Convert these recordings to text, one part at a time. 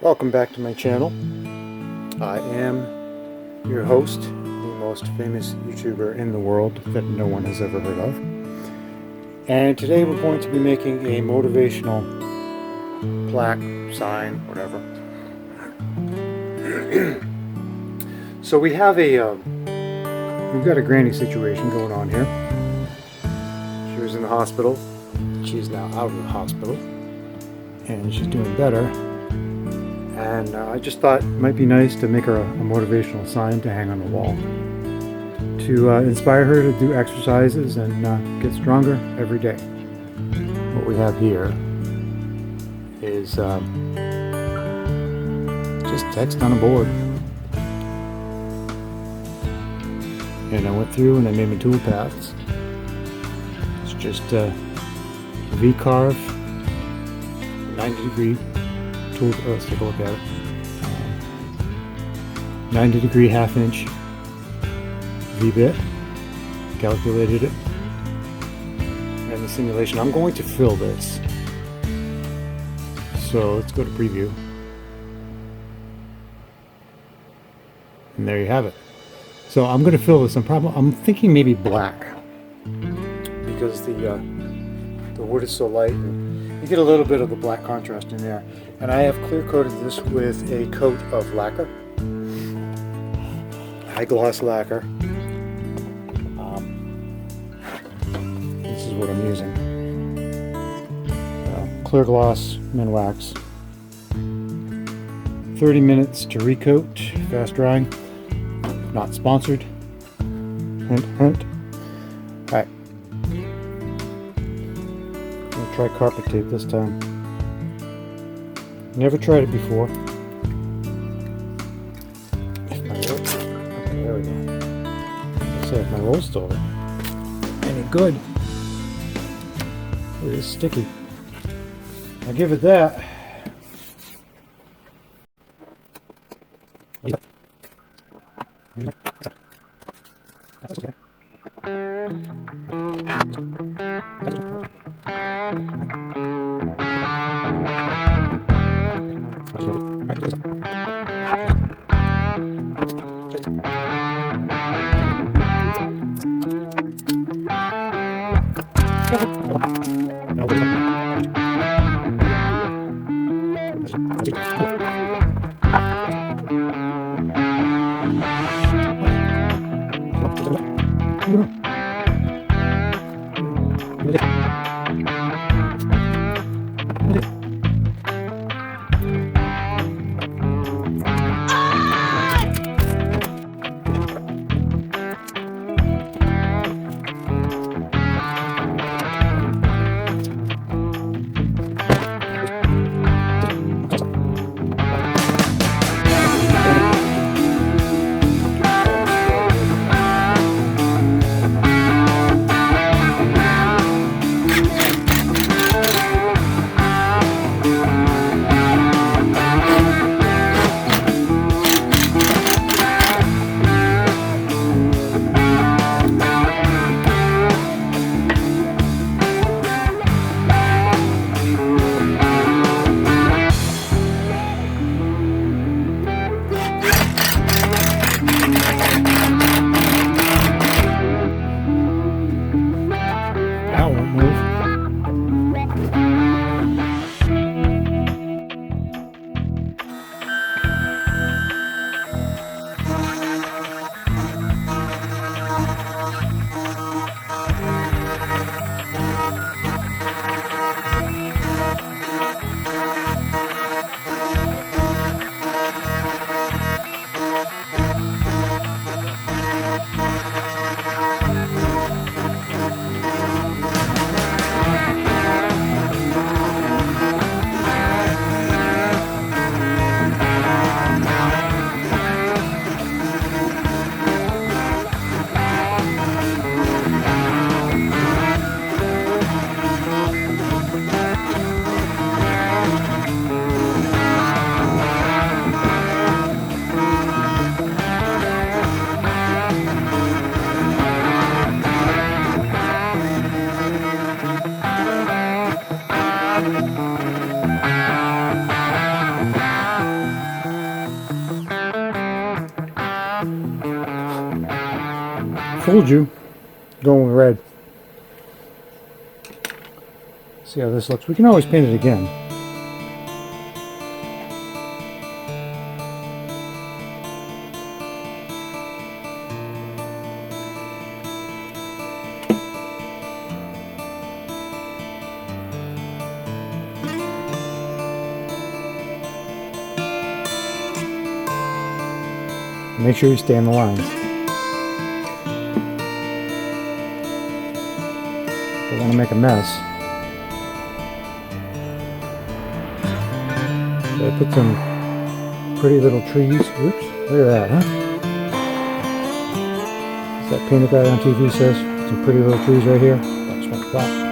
Welcome back to my channel. I am your host, the most famous YouTuber in the world that no one has ever heard of. And today we're going to be making a motivational plaque, sign, whatever. So we have we've got a granny situation going on here. She was in the hospital. She's now out of the hospital. And she's doing better. And I just thought it might be nice to make her a motivational sign to hang on the wall to inspire her to do exercises and get stronger every day. What we have here is just text on a board. And I went through and I made my tool paths. It's just V-carve, 90-degree tool. Let's take a look at it. 90-degree half-inch V-bit. Calculated it. And the simulation. I'm going to fill this. So let's go to preview. And there you have it. So I'm going to fill this. I'm thinking maybe black, because the wood is so light, and you get a little bit of the black contrast in there. And I have clear coated this with a coat of lacquer, high gloss lacquer. This is what I'm using. Clear gloss min wax. 30 minutes to recoat, fast drying. Not sponsored. Hint, hint. Alright. I'm going to try carpet tape this time. Never tried it before. If my roll, okay, there we go. Let's see if my roll's still any good. It is sticky. I'll give it that. That's okay. fooled you. Going with red. See how this looks. We can always paint it again. Make sure you stay on the lines. Don't want to make a mess. So I put some pretty little trees. Oops, look at that, huh? As that painted guy on TV says, some pretty little trees right here. That's my plaque.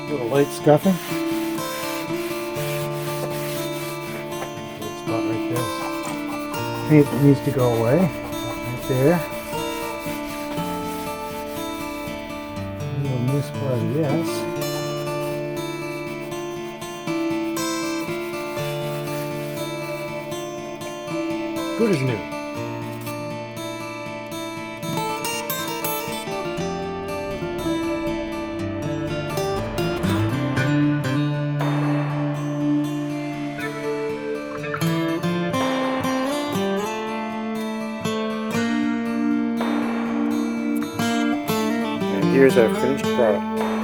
Little light scuffing. Good spot right there. Paint needs to go away. Right there. We'll miss part of this. Good as new. Here's our finished product.